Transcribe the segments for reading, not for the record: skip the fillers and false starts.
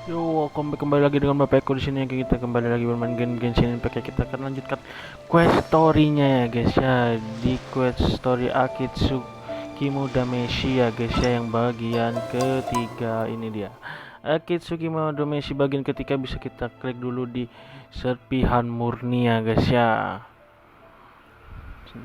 Yo, kembali lagi dengan Bapak Eko di sini. Kita kembali lagi bermain game Genshin Impact. Kita akan lanjutkan quest story-nya ya guys ya. Di quest story Akitsu Kimodameshi ya guys ya, yang bagian ketiga ini dia. Akitsu Kimodameshi bagian ketiga bisa kita klik dulu di serpihan murni ya guys ya.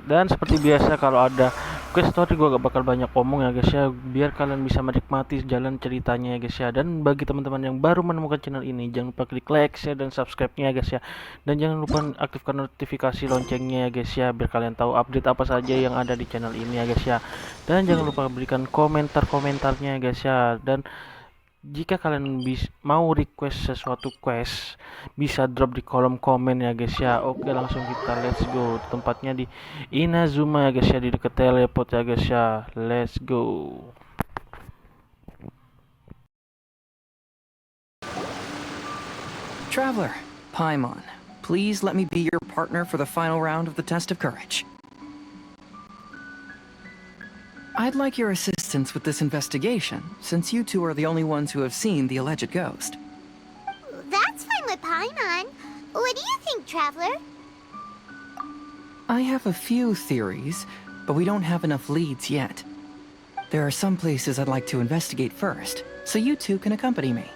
Dan seperti biasa kalau ada quest story gue gak bakal banyak ngomong ya guys ya, biar kalian bisa menikmati jalan ceritanya ya guys ya. Dan bagi teman-teman yang baru menemukan channel ini, jangan lupa klik like, share, dan subscribe-nya ya guys ya. Dan jangan lupa aktifkan notifikasi loncengnya ya guys ya, biar kalian tahu update apa saja yang ada di channel ini ya guys ya. Dan jangan lupa berikan komentar-komentarnya ya guys ya. Dan jika kalian mau request sesuatu quest, bisa drop di kolom komen ya guys ya. Oke, langsung kita let's go. Tempatnya di Inazuma ya guys ya, di dekat teleport ya guys ya. Let's go. Traveler, Paimon, please let me be your partner for the final round of the test of courage. I'd like your assistance with this investigation, since you two are the only ones who have seen the alleged ghost. That's fine with Paimon. What do you think, Traveler? I have a few theories, but we don't have enough leads yet. There are some places I'd like to investigate first, so you two can accompany me.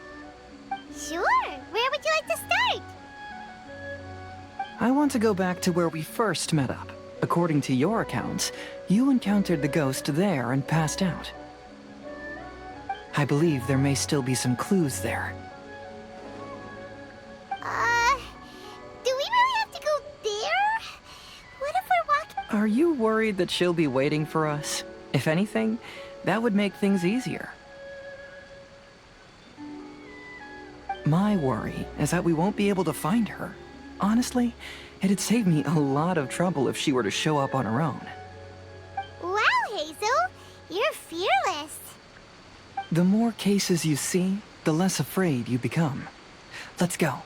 Sure. Where would you like to start? I want to go back to where we first met up. According to your accounts, you encountered the ghost there and passed out. I believe there may still be some clues there. Do we really have to go there? What if we're walking? Are you worried that she'll be waiting for us? If anything, that would make things easier. My worry is that we won't be able to find her. Honestly, it'd save me a lot of trouble if she were to show up on her own. Wow, Hazel, you're fearless. The more cases you see, the less afraid you become. Let's go.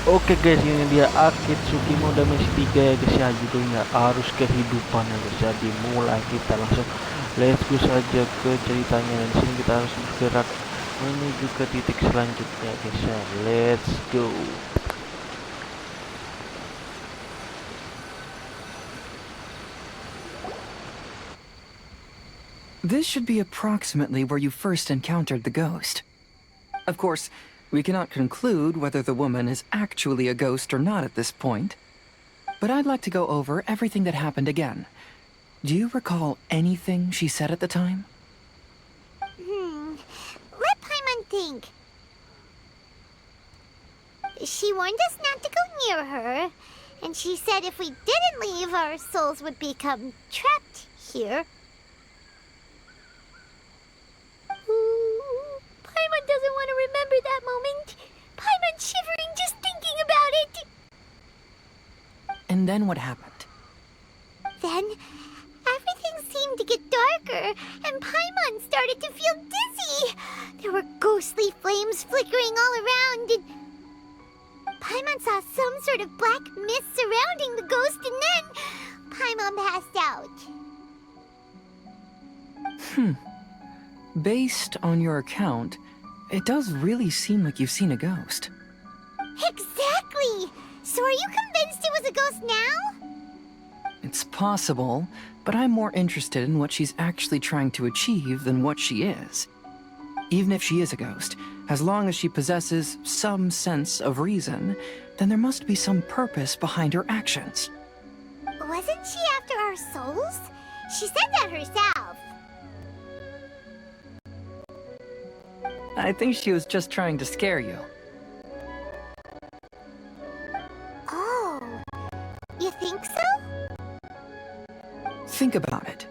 Oke guys, ini dia Akitsu Kimodameshi 3 ya guys ya, judulnya Arus Kehidupan ya guys ya. Dimulai, kita langsung let's go saja ke ceritanya. Dan sini kita harus bergerak menuju ke titik selanjutnya guys ya. Let's go. This should be approximately where you first encountered the ghost. Of course, we cannot conclude whether the woman is actually a ghost or not at this point. But I'd like to go over everything that happened again. Do you recall anything she said at the time? Let Paimon think. She warned us not to go near her, and she said if we didn't leave, our souls would become trapped here. Ooh, Paimon doesn't want to remember that moment. Paimon's shivering just thinking about it. And then what happened? Then, everything seemed to get darker, and Paimon started to feel dizzy. There were ghostly flames flickering all around, and Paimon saw some sort of black mist surrounding the ghost, and then Paimon passed out. Based on your account, it does really seem like you've seen a ghost. Exactly! So are you convinced it was a ghost now? It's possible, but I'm more interested in what she's actually trying to achieve than what she is. Even if she is a ghost, as long as she possesses some sense of reason, then there must be some purpose behind her actions. Wasn't she after our souls? She said that herself. I think she was just trying to scare you. Oh, you think so? Think about it.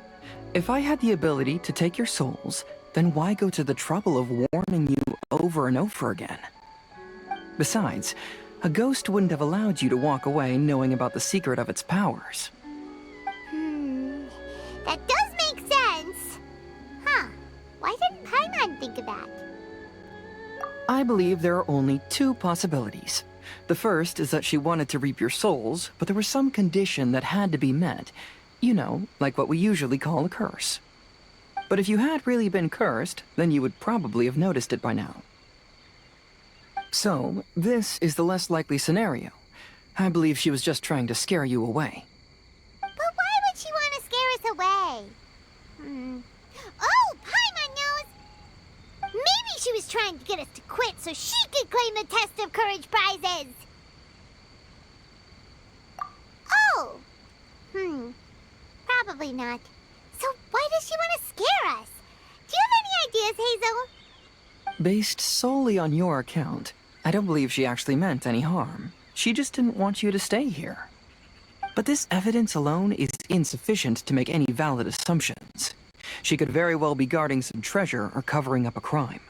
If I had the ability to take your souls, then why go to the trouble of warning you over and over again? Besides, a ghost wouldn't have allowed you to walk away knowing about the secret of its powers. That does make sense. Huh. Why didn't Paimon think of that? I believe there are only two possibilities. The first is that she wanted to reap your souls, but there was some condition that had to be met. You know, like what we usually call a curse. But if you had really been cursed, then you would probably have noticed it by now. So, this is the less likely scenario. I believe she was just trying to scare you away. But why would she want to scare us away? Oh, Paimon knows! Maybe she was trying to get us to quit so she could claim the Test of Courage prizes! Oh! Probably not. So why does she want to scare us? Do you have any ideas, Hazel? Based solely on your account, I don't believe she actually meant any harm. She just didn't want you to stay here. But this evidence alone is insufficient to make any valid assumptions. She could very well be guarding some treasure or covering up a crime.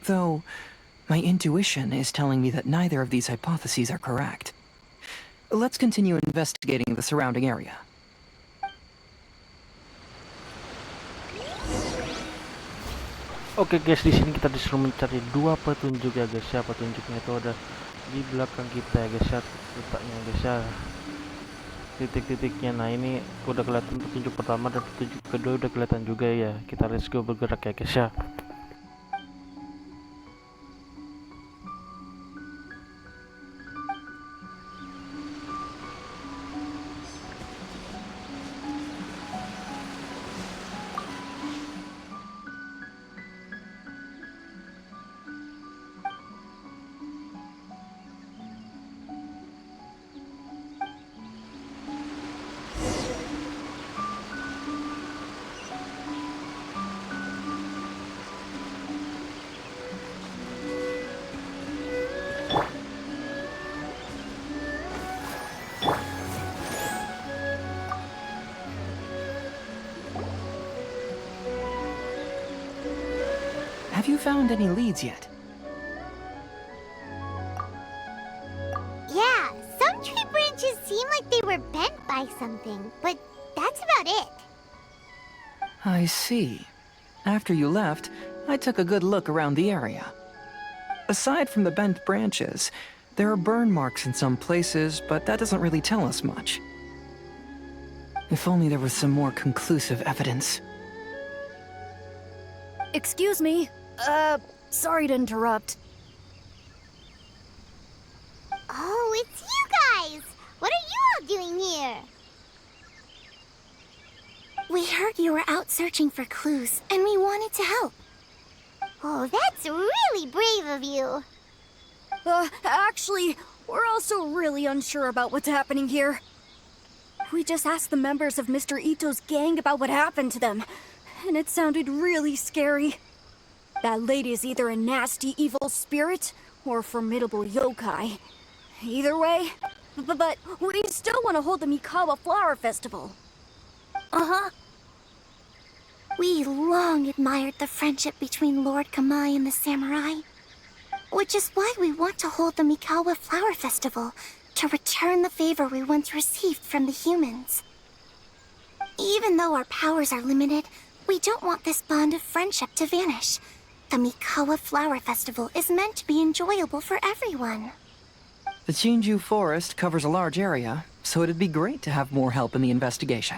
Though, my intuition is telling me that neither of these hypotheses are correct. Let's continue investigating the surrounding area. Oke guys, di sini kita disuruh mencari dua petunjuk ya guys ya. Petunjuknya itu ada di belakang kita ya guys ya, letaknya guys ya. Titik-titiknya. Nah, ini udah kelihatan petunjuk pertama dan petunjuk kedua udah kelihatan juga ya. Kita let's go bergerak ya guys ya. Have you found any leads yet? Yeah, some tree branches seem like they were bent by something, but that's about it. I see. After you left, I took a good look around the area. Aside from the bent branches, there are burn marks in some places, but that doesn't really tell us much. If only there was some more conclusive evidence. Excuse me. Sorry to interrupt. Oh, it's you guys! What are you all doing here? We heard you were out searching for clues, and we wanted to help. Oh, that's really brave of you. Actually, we're also really unsure about what's happening here. We just asked the members of Mr. Ito's gang about what happened to them, and it sounded really scary. That lady is either a nasty evil spirit or a formidable yokai. Either way, but we still want to hold the Mikawa Flower Festival. Uh-huh. We long admired the friendship between Lord Kamai and the samurai, which is why we want to hold the Mikawa Flower Festival to return the favor we once received from the humans. Even though our powers are limited, we don't want this bond of friendship to vanish. The Mikawa Flower Festival is meant to be enjoyable for everyone. The Chinju Forest covers a large area, so it'd be great to have more help in the investigation.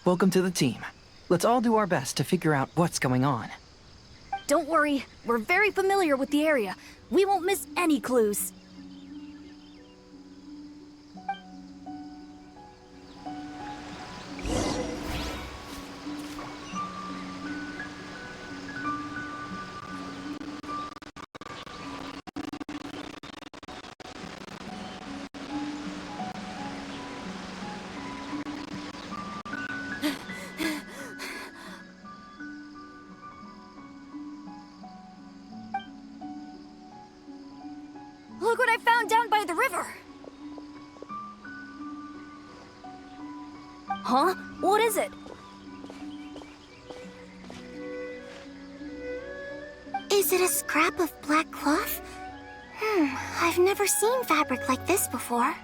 Welcome to the team. Let's all do our best to figure out what's going on. Don't worry, we're very familiar with the area. We won't miss any clues. Look what I found down by the river! Huh? What is it? Is it a scrap of black cloth? I've never seen fabric like this before.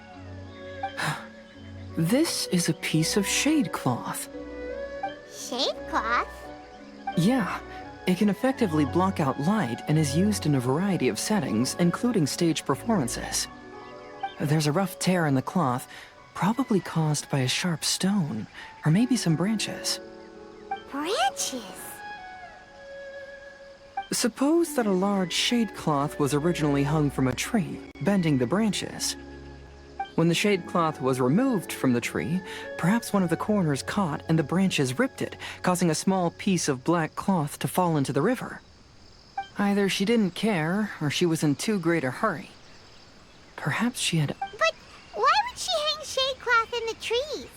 This is a piece of shade cloth. Shade cloth? Yeah, it can effectively block out light and is used in a variety of settings, including stage performances. There's a rough tear in the cloth, Probably caused by a sharp stone, or maybe some branches. Branches? Suppose that a large shade cloth was originally hung from a tree, bending the branches. When the shade cloth was removed from the tree, perhaps one of the corners caught and the branches ripped it, causing a small piece of black cloth to fall into the river. Either she didn't care, or she was in too great a hurry. Perhaps she had... But why would she hang shade cloth in the trees?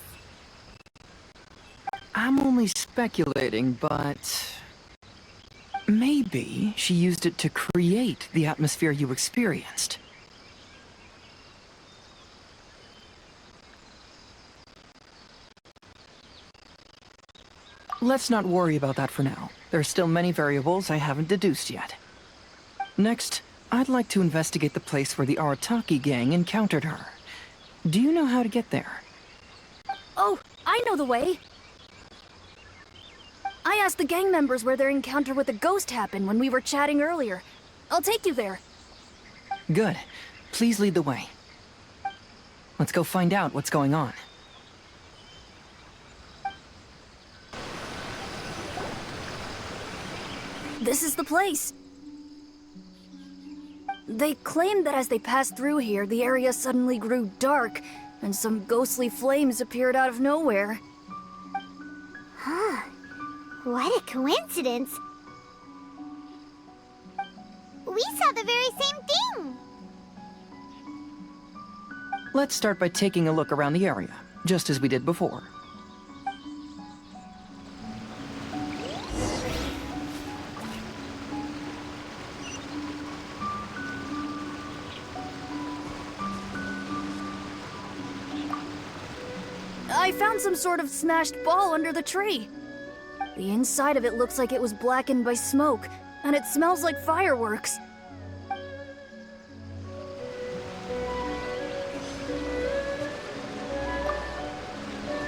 I'm only speculating, but... maybe she used it to create the atmosphere you experienced. Let's not worry about that for now. There are still many variables I haven't deduced yet. Next, I'd like to investigate the place where the Arataki gang encountered her. Do you know how to get there? Oh, I know the way. I asked the gang members where their encounter with the ghost happened when we were chatting earlier. I'll take you there. Good. Please lead the way. Let's go find out what's going on. This is the place. They claimed that as they passed through here, the area suddenly grew dark, and some ghostly flames appeared out of nowhere. Huh. What a coincidence. We saw the very same thing. Let's start by taking a look around the area, just as we did before. I found some sort of smashed ball under the tree. The inside of it looks like it was blackened by smoke, and it smells like fireworks.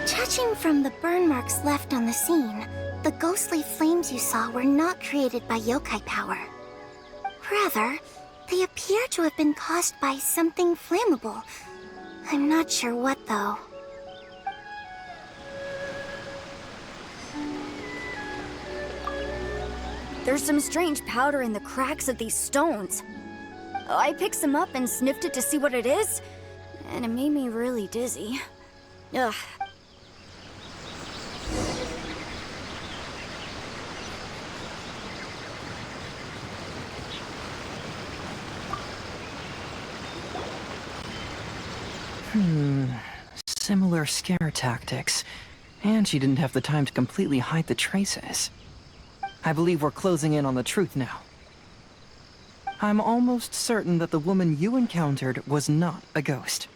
Judging from the burn marks left on the scene, the ghostly flames you saw were not created by yokai power. Rather, they appear to have been caused by something flammable. I'm not sure what, though. There's some strange powder in the cracks of these stones. I picked some up and sniffed it to see what it is, and it made me really dizzy. Ugh. Similar scare tactics. And she didn't have the time to completely hide the traces. I believe we're closing in on the truth now. I'm almost certain that the woman you encountered was not a ghost.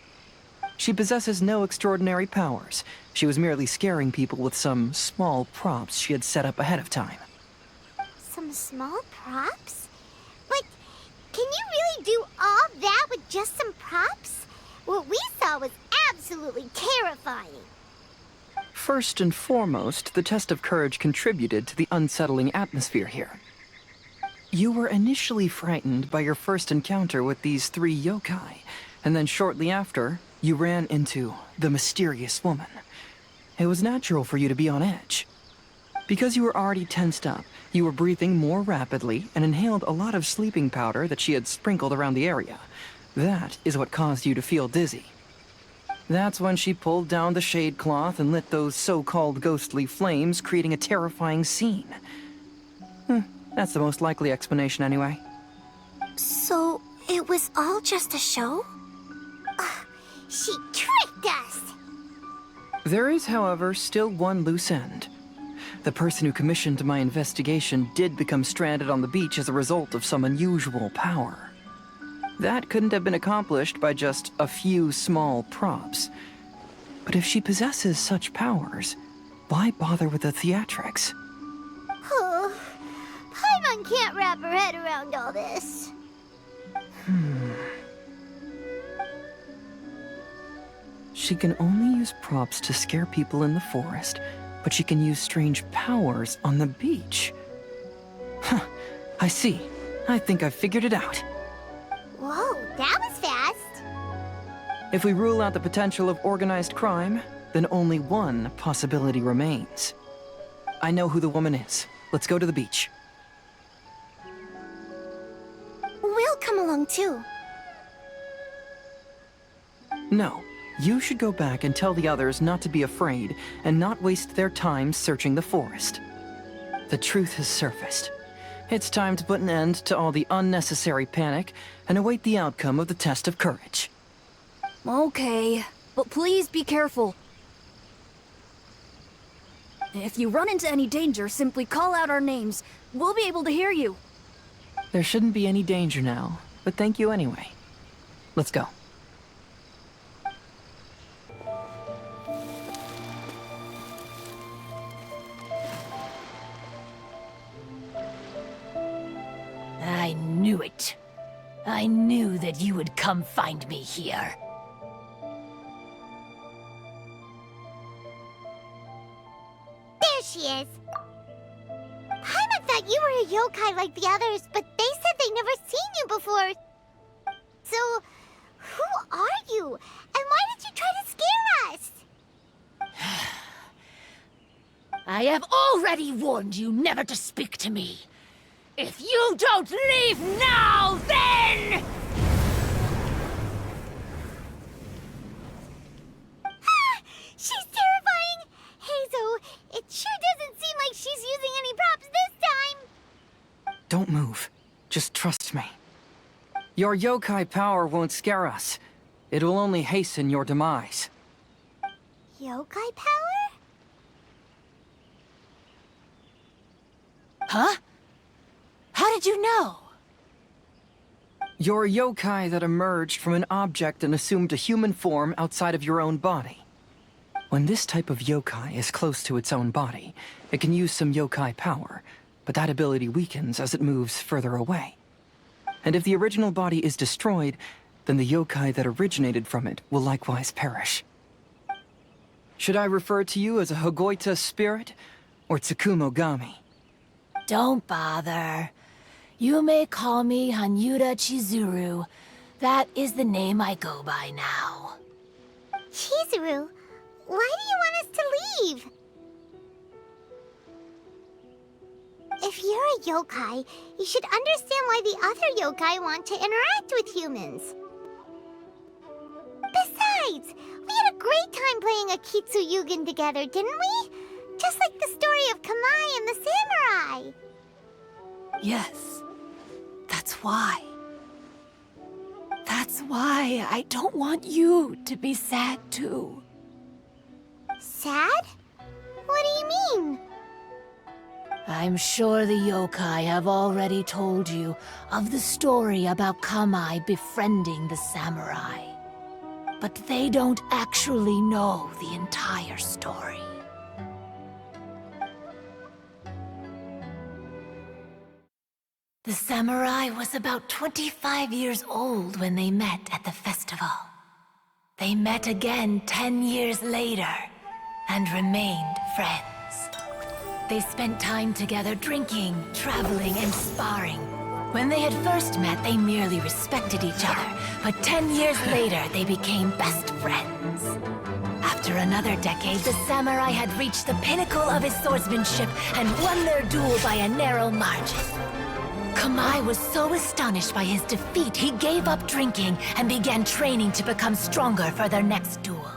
She possesses no extraordinary powers. She was merely scaring people with some small props she had set up ahead of time. Some small props? But can you really do all that with just some props? What we saw was absolutely terrifying. First and foremost, the test of courage contributed to the unsettling atmosphere here. You were initially frightened by your first encounter with these 3 yokai, and then shortly after, you ran into the mysterious woman. It was natural for you to be on edge. Because you were already tensed up, you were breathing more rapidly and inhaled a lot of sleeping powder that she had sprinkled around the area. That is what caused you to feel dizzy. That's when she pulled down the shade cloth and lit those so-called ghostly flames, creating a terrifying scene. That's the most likely explanation anyway. So, it was all just a show? She tricked us! There is, however, still one loose end. The person who commissioned my investigation did become stranded on the beach as a result of some unusual power. That couldn't have been accomplished by just a few small props. But if she possesses such powers, why bother with the theatrics? Oh, Paimon can't wrap her head around all this. She can only use props to scare people in the forest, but she can use strange powers on the beach. Huh, I see. I think I've figured it out. Whoa, that was fast. If we rule out the potential of organized crime, then only one possibility remains. I know who the woman is. Let's go to the beach. We'll come along too. No, you should go back and tell the others not to be afraid and not waste their time searching the forest. The truth has surfaced. It's time to put an end to all the unnecessary panic and await the outcome of the test of courage. Okay, but please be careful. If you run into any danger, simply call out our names. We'll be able to hear you. There shouldn't be any danger now, but thank you anyway. Let's go. I knew it. I knew that you would come find me here. There she is. Paimon thought you were a yokai like the others, but they said they'd never seen you before. So, who are you? And why did you try to scare us? I have already warned you never to speak to me. If you don't leave now, then... She's terrifying! Hazel, it sure doesn't seem like she's using any props this time! Don't move. Just trust me. Your yokai power won't scare us. It will only hasten your demise. Yokai power? Huh? How did you know? You're a yokai that emerged from an object and assumed a human form outside of your own body. When this type of yokai is close to its own body, it can use some yokai power, but that ability weakens as it moves further away. And if the original body is destroyed, then the yokai that originated from it will likewise perish. Should I refer to you as a Hogoita spirit or Tsukumogami? Don't bother. You may call me Hanyuda Chizuru. That is the name I go by now. Chizuru, why do you want us to leave? If you're a yokai, you should understand why the other yokai want to interact with humans. Besides, we had a great time playing Akitsu Yugen together, didn't we? Just like the story of Kamai and the samurai. Yes, that's why. That's why I don't want you to be sad too. Sad? What do you mean? I'm sure the yokai have already told you of the story about Kamai befriending the samurai. But they don't actually know the entire story. The samurai was about 25 years old when they met at the festival. They met again 10 years later and remained friends. They spent time together drinking, traveling, and sparring. When they had first met, they merely respected each other, but 10 years later, they became best friends. After another decade, the samurai had reached the pinnacle of his swordsmanship and won their duel by a narrow margin. Kamai was so astonished by his defeat, he gave up drinking and began training to become stronger for their next duel.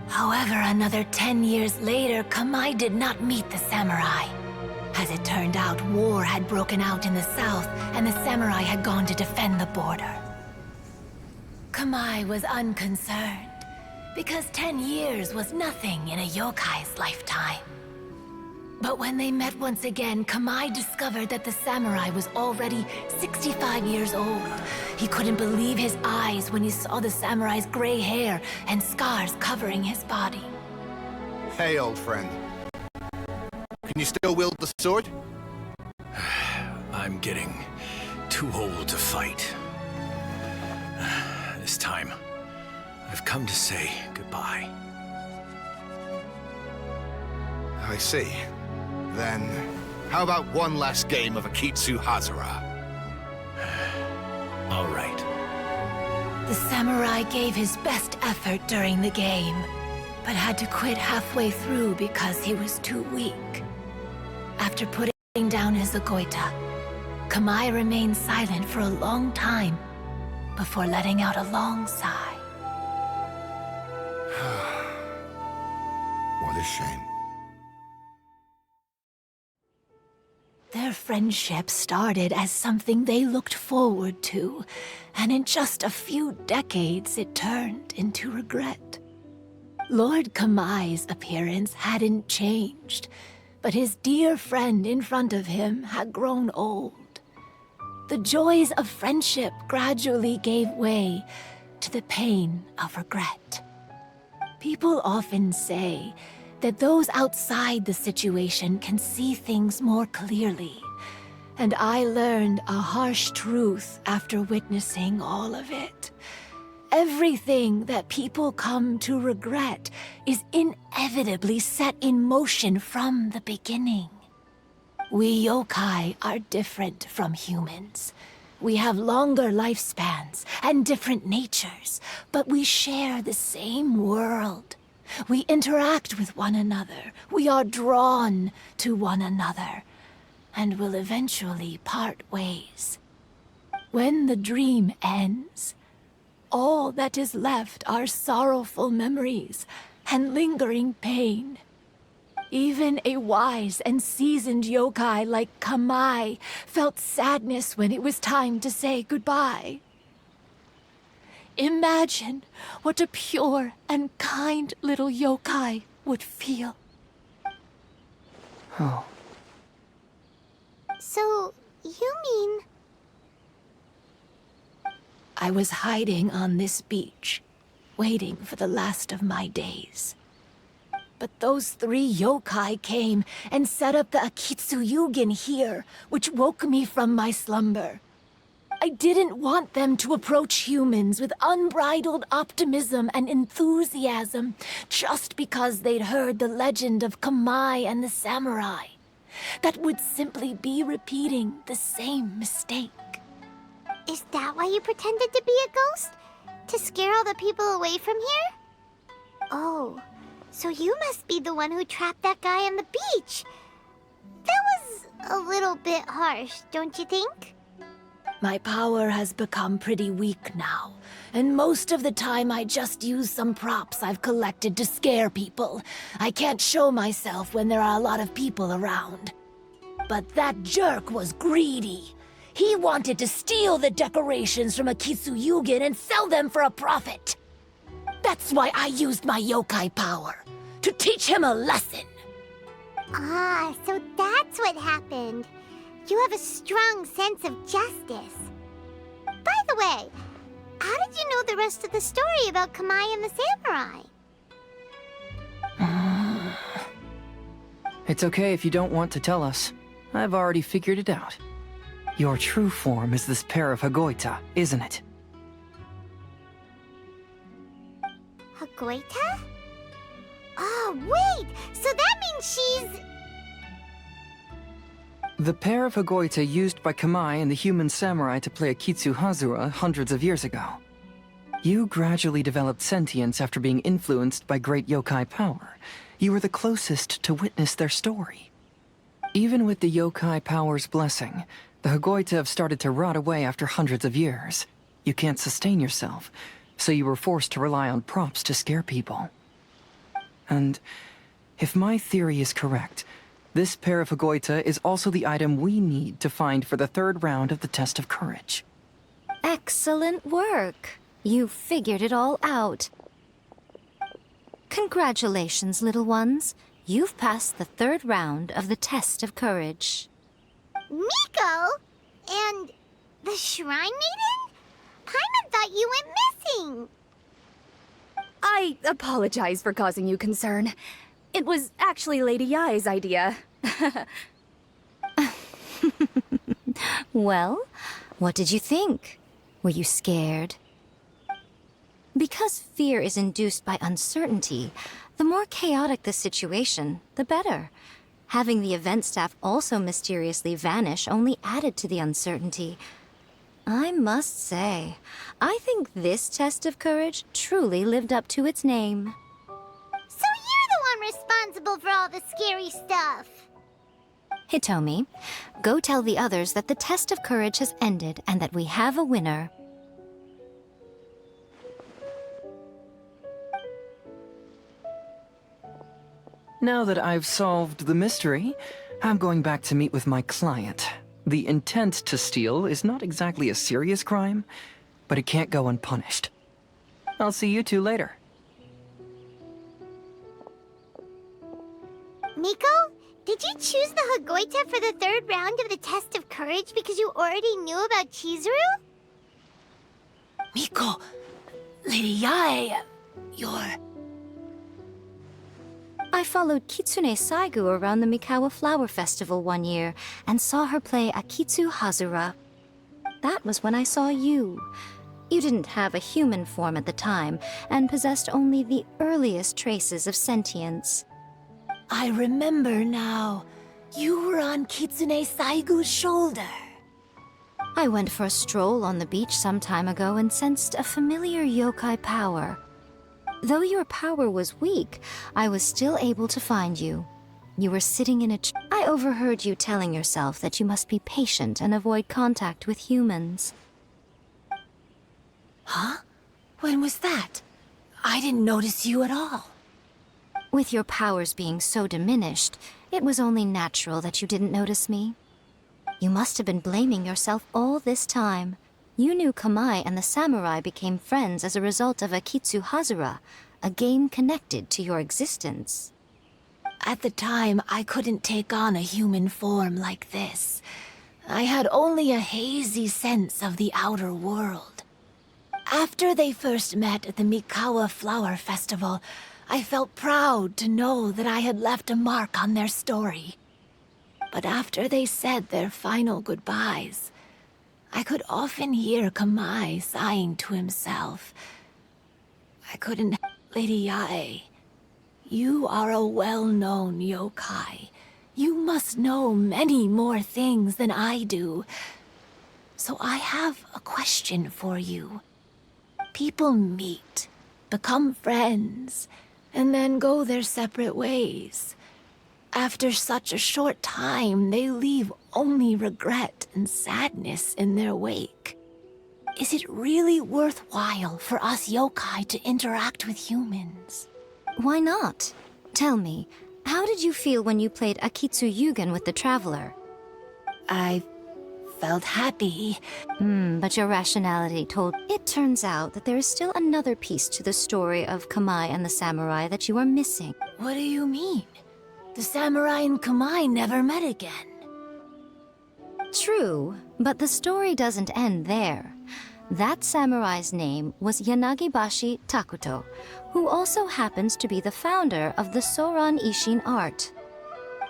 However, another 10 years later, Kamai did not meet the samurai. As it turned out, war had broken out in the south, and the samurai had gone to defend the border. Kamai was unconcerned, because 10 years was nothing in a yokai's lifetime. But when they met once again, Kamai discovered that the samurai was already 65 years old. He couldn't believe his eyes when he saw the samurai's gray hair and scars covering his body. Hey, old friend. Can you still wield the sword? I'm getting too old to fight. This time, I've come to say goodbye. I see. Then, how about one last game of Akitsu Hazara? All right. The samurai gave his best effort during the game, but had to quit halfway through because he was too weak. After putting down his Agoita, Kamai remained silent for a long time before letting out a long sigh. What a shame. Their friendship started as something they looked forward to, and in just a few decades it turned into regret. Lord Kamai's appearance hadn't changed, but his dear friend in front of him had grown old. The joys of friendship gradually gave way to the pain of regret. People often say that those outside the situation can see things more clearly, and I learned a harsh truth after witnessing all of it. Everything that people come to regret is inevitably set in motion from the beginning. We yokai are different from humans. We have longer lifespans and different natures, but we share the same world. We interact with one another. We are drawn to one another, and will eventually part ways. When the dream ends, all that is left are sorrowful memories and lingering pain. Even a wise and seasoned yokai like Kamai felt sadness when it was time to say goodbye. Imagine what a pure and kind little yokai would feel. Oh. So, you mean... I was hiding on this beach, waiting for the last of my days. But those 3 yokai came and set up the Akitsu here, which woke me from my slumber. I didn't want them to approach humans with unbridled optimism and enthusiasm just because they'd heard the legend of Kamai and the samurai. That would simply be repeating the same mistake. Is that why you pretended to be a ghost? To scare all the people away from here? Oh, so you must be the one who trapped that guy on the beach. That was a little bit harsh, don't you think? My power has become pretty weak now, and most of the time I just use some props I've collected to scare people. I can't show myself when there are a lot of people around. But that jerk was greedy. He wanted to steal the decorations from Akitsu and sell them for a profit. That's why I used my yokai power, to teach him a lesson. Ah, so that's what happened. You have a strong sense of justice. By the way, how did you know the rest of the story about Kamai and the samurai? It's okay if you don't want to tell us. I've already figured it out. Your true form is this pair of Hagoita, isn't it? Hagoita? Oh, wait! So that means she's... The pair of Hagoita used by Kamai and the human samurai to play Akitsu Hazura hundreds of years ago. You gradually developed sentience after being influenced by great yokai power. You were the closest to witness their story. Even with the yokai power's blessing, the Hagoita have started to rot away after hundreds of years. You can't sustain yourself, so you were forced to rely on props to scare people. And if my theory is correct, this pair of Hagoita is also the item we need to find for the 3rd round of the test of courage. Excellent work. You figured it all out. Congratulations, little ones. You've passed the 3rd round of the test of courage. Miko? And the Shrine Maiden? Paimon thought you went missing. I apologize for causing you concern. It was actually Lady Yai's idea. Well, what did you think? Were you scared? Because fear is induced by uncertainty, the more chaotic the situation, the better. Having the event staff also mysteriously vanish only added to the uncertainty. I must say, I think this test of courage truly lived up to its name. So you're the one responsible for all the scary stuff. Hitomi, go tell the others that the test of courage has ended and that we have a winner. Now that I've solved the mystery, I'm going back to meet with my client. The intent to steal is not exactly a serious crime, but it can't go unpunished. I'll see you two later. Miko, did you choose the Hagoita for the third round of the test of courage because you already knew about Chizuru? Miko, Lady Yae, you're... I followed Kitsune Saigu around the Mikawa Flower Festival one year and saw her play Akitsu Hazura. That was when I saw you. You didn't have a human form at the time and possessed only the earliest traces of sentience. I remember now. You were on Kitsune Saigu's shoulder. I went for a stroll on the beach some time ago and sensed a familiar yokai power. Though your power was weak, I was still able to find you. You were sitting in a I overheard you telling yourself that you must be patient and avoid contact with humans. Huh? When was that? I didn't notice you at all. With your powers being so diminished, it was only natural that you didn't notice me. You must have been blaming yourself all this time. You knew Kamai and the samurai became friends as a result of Akitsu Hazura, a game connected to your existence. At the time, I couldn't take on a human form like this. I had only a hazy sense of the outer world. After they first met at the Mikawa Flower Festival, I felt proud to know that I had left a mark on their story. But after they said their final goodbyes, I could often hear Kamai sighing to himself. I couldn't... Lady Yae, you are a well-known yokai. You must know many more things than I do. So I have a question for you. People meet, become friends, and then go their separate ways. After such a short time, they leave only regret and sadness in their wake. Is it really worthwhile for us yokai to interact with humans? Why not? Tell me, how did you feel when you played Akitsu Yugen with the Traveler? I felt happy. But your rationality told... It turns out that there is still another piece to the story of Kamai and the samurai that you are missing. What do you mean? The samurai and Kamai never met again. True, but the story doesn't end there. That samurai's name was Yanagibashi Takuto, who also happens to be the founder of the Soran Ishin art.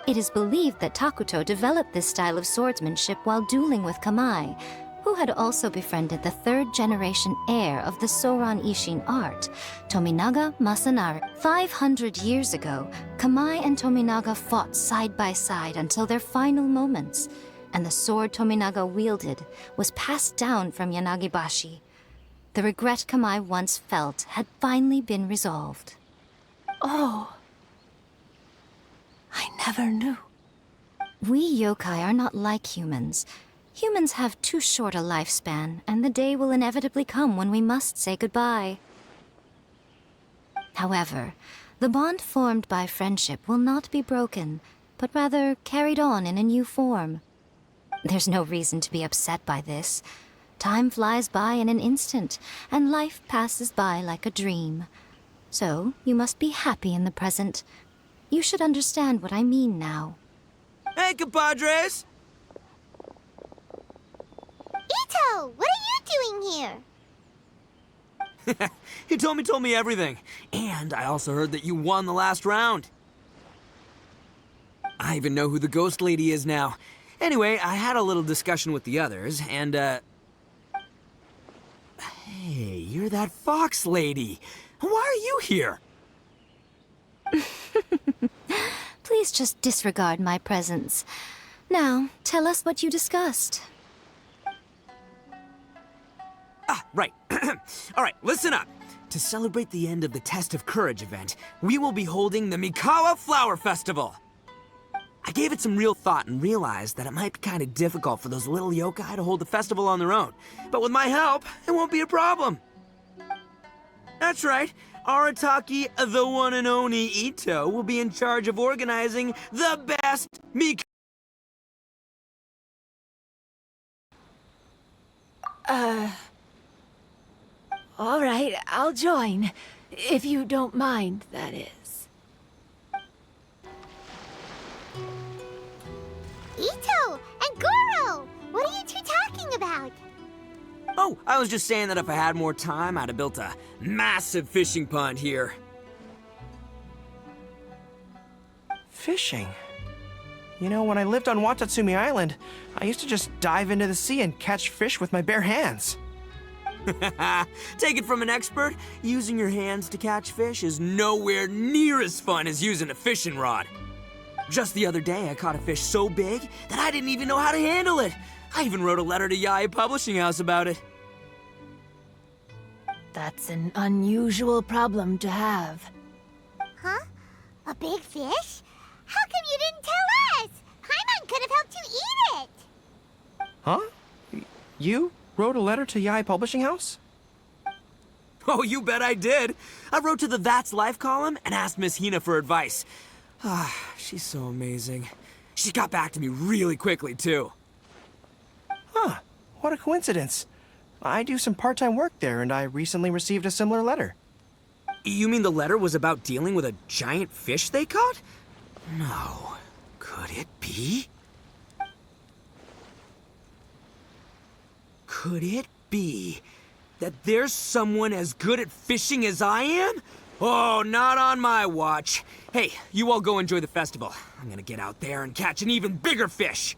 It is believed that Takuto developed this style of swordsmanship while dueling with Kamai, who had also befriended the third-generation heir of the Soran Ishin art, Tominaga Masanari. 500 years ago, Kamai and Tominaga fought side by side until their final moments, and the sword Tominaga wielded was passed down from Yanagibashi. The regret Kamai once felt had finally been resolved. Oh, I never knew. We yokai are not like humans. Humans have too short a lifespan, and the day will inevitably come when we must say goodbye. However, the bond formed by friendship will not be broken, but rather carried on in a new form. There's no reason to be upset by this. Time flies by in an instant, and life passes by like a dream. So, you must be happy in the present. You should understand what I mean now. Hey, compadres! Ito, what are you doing here? He told me everything. And I also heard that you won the last round. I even know who the ghost lady is now. Anyway, I had a little discussion with the others, and, Hey, you're that fox lady. Why are you here? Please just disregard my presence. Now, tell us what you discussed. Right. Alright, listen up. To celebrate the end of the Test of Courage event, we will be holding the Mikawa Flower Festival. I gave it some real thought and realized that it might be kind of difficult for those little yokai to hold the festival on their own. But with my help, it won't be a problem. That's right. Arataki, the one and only Ito, will be in charge of organizing the best Mikawa. All right, I'll join. If you don't mind, that is. Ito and Goro! What are you two talking about? Oh, I was just saying that if I had more time, I'd have built a massive fishing pond here. Fishing? You know, when I lived on Watatsumi Island, I used to just dive into the sea and catch fish with my bare hands. Take it from an expert, using your hands to catch fish is nowhere near as fun as using a fishing rod. Just the other day, I caught a fish so big that I didn't even know how to handle it. I even wrote a letter to Yae Publishing House about it. That's an unusual problem to have. Huh? A big fish? How come you didn't tell us? Paimon could have helped you eat it! Huh? You wrote a letter to Yae Publishing House? Oh, you bet I did. I wrote to the That's Life column and asked Miss Hina for advice. She's so amazing. She got back to me really quickly, too. Huh. What a coincidence. I do some part-time work there, and I recently received a similar letter. You mean the letter was about dealing with a giant fish they caught? No. Could it be? Could it be that there's someone as good at fishing as I am? Oh, not on my watch. Hey, you all go enjoy the festival. I'm gonna get out there and catch an even bigger fish.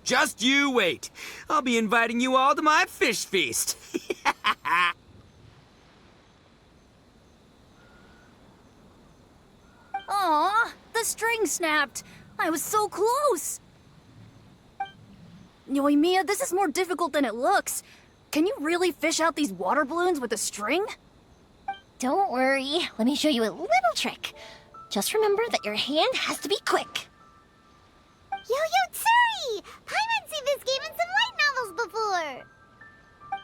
Just you wait. I'll be inviting you all to my fish feast. Aw, the string snapped. I was so close. Yoimiya, this is more difficult than it looks. Can you really fish out these water balloons with a string? Don't worry, let me show you a little trick. Just remember that your hand has to be quick. Yo-Yo Tsuri! Paimon's seen this game in some light novels before.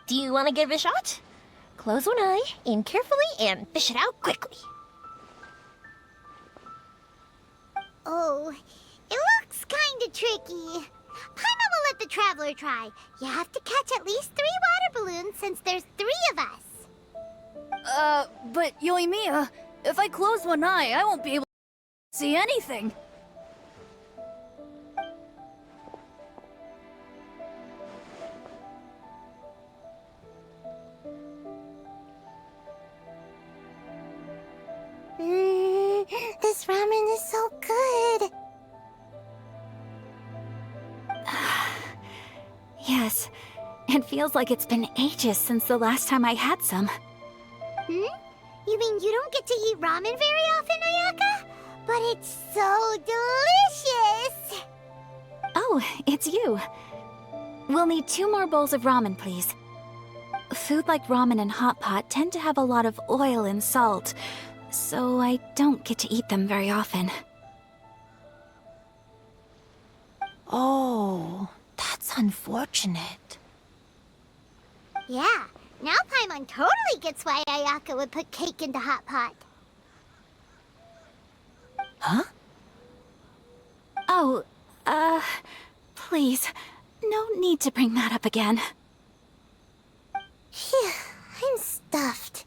Do you want to give it a shot? Close one eye, aim carefully, and fish it out quickly. Oh, it looks kinda tricky. Paimon will let the traveler try. You have to catch at least 3 water balloons since there's 3 of us. But Yoimiya, if I close one eye, I won't be able to see anything. This ramen is so good. Yes, it feels like it's been ages since the last time I had some. You mean you don't get to eat ramen very often, Ayaka? But it's so delicious! Oh, it's you. We'll need 2 more bowls of ramen, please. Food like ramen and hot pot tend to have a lot of oil and salt, so I don't get to eat them very often. Oh, that's unfortunate. Yeah, now Paimon totally gets why Ayaka would put cake into hot pot. Huh? Oh, please, no need to bring that up again. Phew, I'm stuffed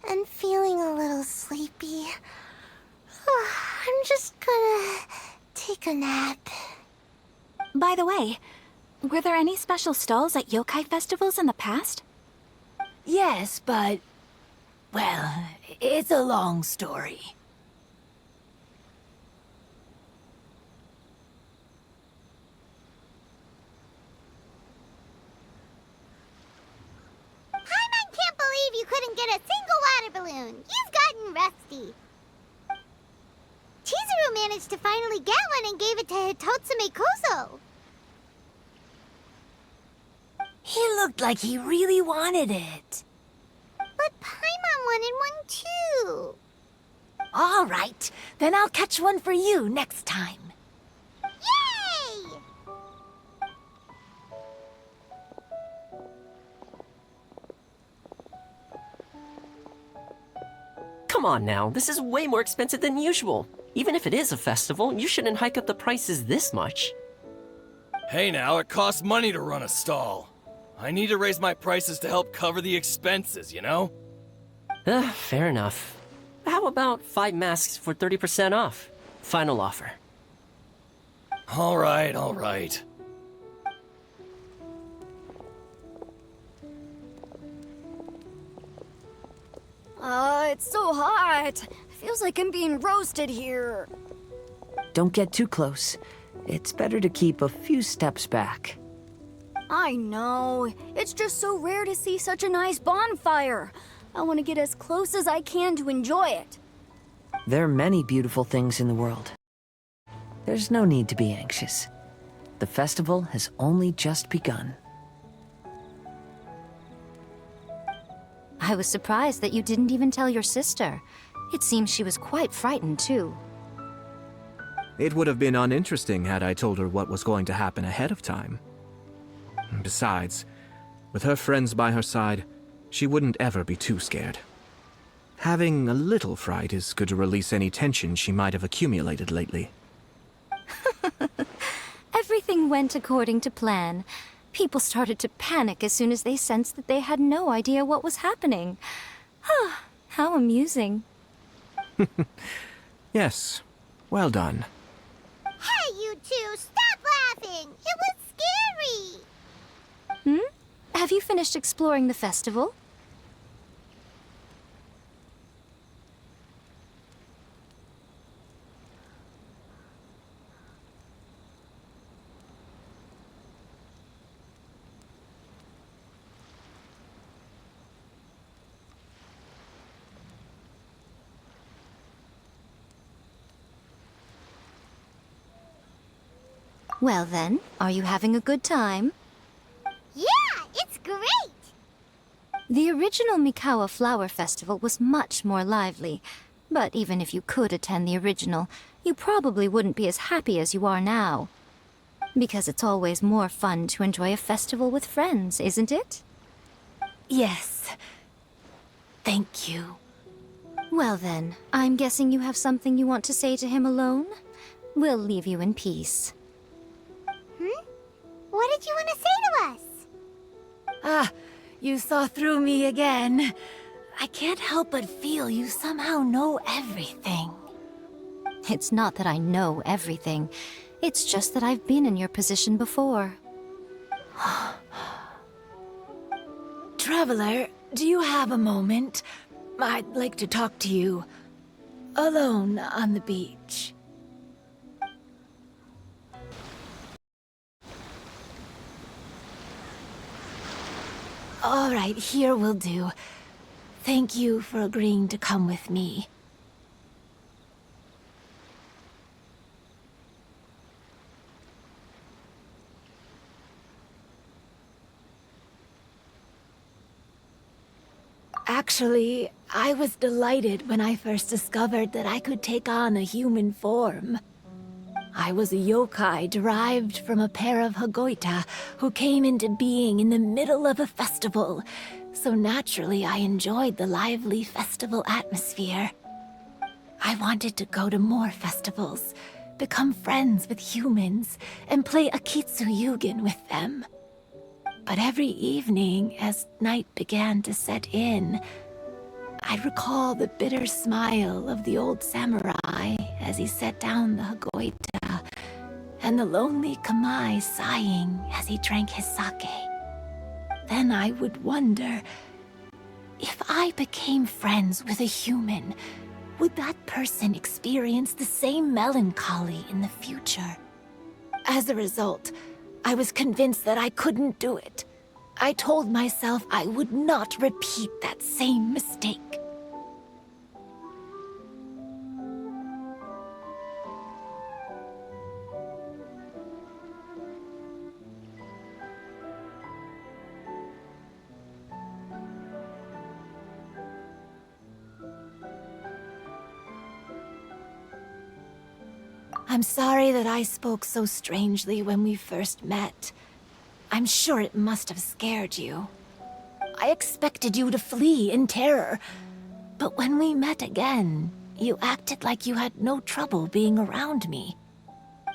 and feeling a little sleepy. I'm just gonna take a nap. By the way, were there any special stalls at yokai festivals in the past? Yes, but... well, it's a long story. Paimon can't believe you couldn't get a single water balloon. You've gotten rusty. Chizuru managed to finally get one and gave it to Hitotsume Kozo. He looked like he really wanted it. But Paimon wanted one too. All right, then I'll catch one for you next time. Yay! Come on now, this is way more expensive than usual. Even if it is a festival, you shouldn't hike up the prices this much. Hey now, it costs money to run a stall. I need to raise my prices to help cover the expenses, you know? Fair enough. How about 5 masks for 30% off? Final offer. All right, all right. It's so hot. Feels like I'm being roasted here. Don't get too close. It's better to keep a few steps back. I know. It's just so rare to see such a nice bonfire. I want to get as close as I can to enjoy it. There are many beautiful things in the world. There's no need to be anxious. The festival has only just begun. I was surprised that you didn't even tell your sister. It seems she was quite frightened, too. It would have been uninteresting had I told her what was going to happen ahead of time. Besides, with her friends by her side, she wouldn't ever be too scared. Having a little fright is good to release any tension she might have accumulated lately. Everything went according to plan. People started to panic as soon as they sensed that they had no idea what was happening. How amusing. Yes, well done. Hey, you two, stop laughing! It was scary! Have you finished exploring the festival? Well then, are you having a good time? Yeah, it's great! The original Mikawa Flower Festival was much more lively, but even if you could attend the original, you probably wouldn't be as happy as you are now. Because it's always more fun to enjoy a festival with friends, isn't it? Yes. Thank you. Well then, I'm guessing you have something you want to say to him alone? We'll leave you in peace. What did you want to say to us? You saw through me again. I can't help but feel you somehow know everything. It's not that I know everything. It's just that I've been in your position before. Traveler, do you have a moment? I'd like to talk to you. Alone on the beach. All right, here will do. Thank you for agreeing to come with me. Actually, I was delighted when I first discovered that I could take on a human form. I was a yokai derived from a pair of Hagoita who came into being in the middle of a festival, so naturally I enjoyed the lively festival atmosphere. I wanted to go to more festivals, become friends with humans, and play Akitsu with them. But every evening, as night began to set in, I'd recall the bitter smile of the old samurai as he set down the Hagoita, and the lonely Kamai sighing as he drank his sake. Then I would wonder, if I became friends with a human, would that person experience the same melancholy in the future? As a result, I was convinced that I couldn't do it. I told myself I would not repeat that same mistake. I'm sorry that I spoke so strangely when we first met. I'm sure it must have scared you. I expected you to flee in terror, but when we met again, you acted like you had no trouble being around me.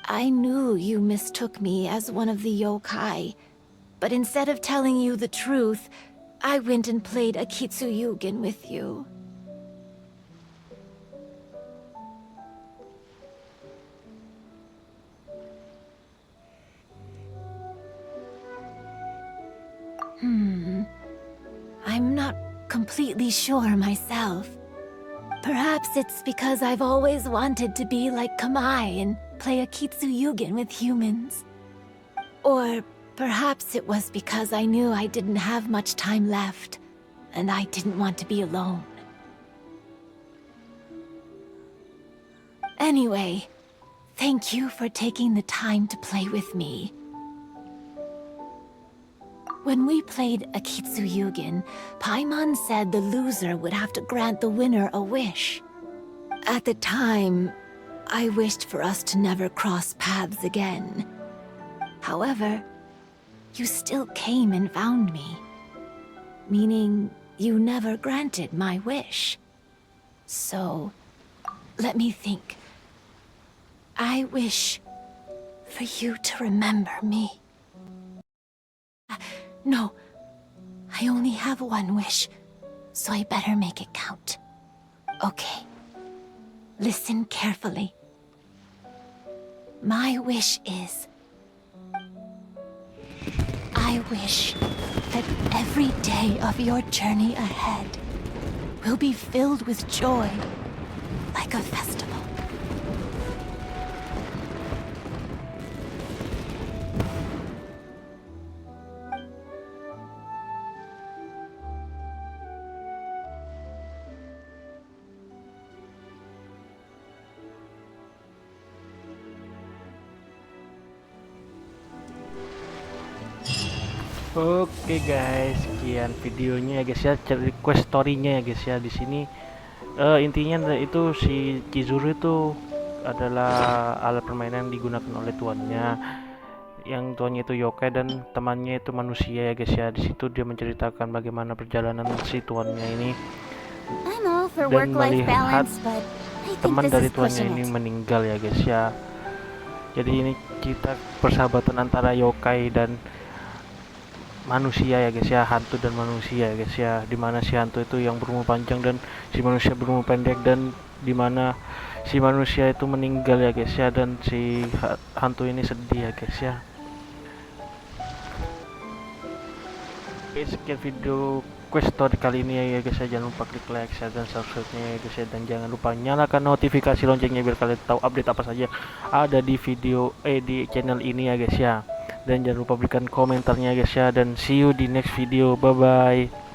I knew you mistook me as one of the yokai, but instead of telling you the truth, I went and played Akitsu with you. I'm not completely sure myself. Perhaps it's because I've always wanted to be like Kamai and play Akitsu with humans. Or perhaps it was because I knew I didn't have much time left, and I didn't want to be alone. Anyway, thank you for taking the time to play with me. When we played Akitsu Paimon said the loser would have to grant the winner a wish. At the time, I wished for us to never cross paths again. However, you still came and found me, meaning you never granted my wish. So, let me think. I wish for you to remember me. No, I only have one wish, so I better make it count. Okay, listen carefully. My wish is... I wish that every day of your journey ahead will be filled with joy, like a festival. Oke guys, sekian videonya ya guys ya, request story-nya ya guys ya. Di sini intinya itu si Chizuru itu adalah alat permainan digunakan oleh tuannya, yang tuannya itu yokai dan temannya itu manusia ya guys ya. Di situ dia menceritakan bagaimana perjalanan si tuannya ini dan melihat teman dari tuannya ini meninggal ya guys ya. Jadi ini kita persahabatan antara yokai dan manusia ya guys ya, hantu dan manusia ya guys ya, dimana si hantu itu yang berumur panjang dan si manusia berumur pendek, dan dimana si manusia itu meninggal ya guys ya, dan si hantu ini sedih ya guys ya. Oke, sekian video quest story kali ini ya guys ya. Jangan lupa klik like, share, dan subscribe-nya ya guys ya, dan jangan lupa nyalakan notifikasi loncengnya biar kalian tahu update apa saja ada di video di channel ini ya guys ya. Dan jangan lupa berikan komentarnya guys ya, dan see you di next video. Bye bye.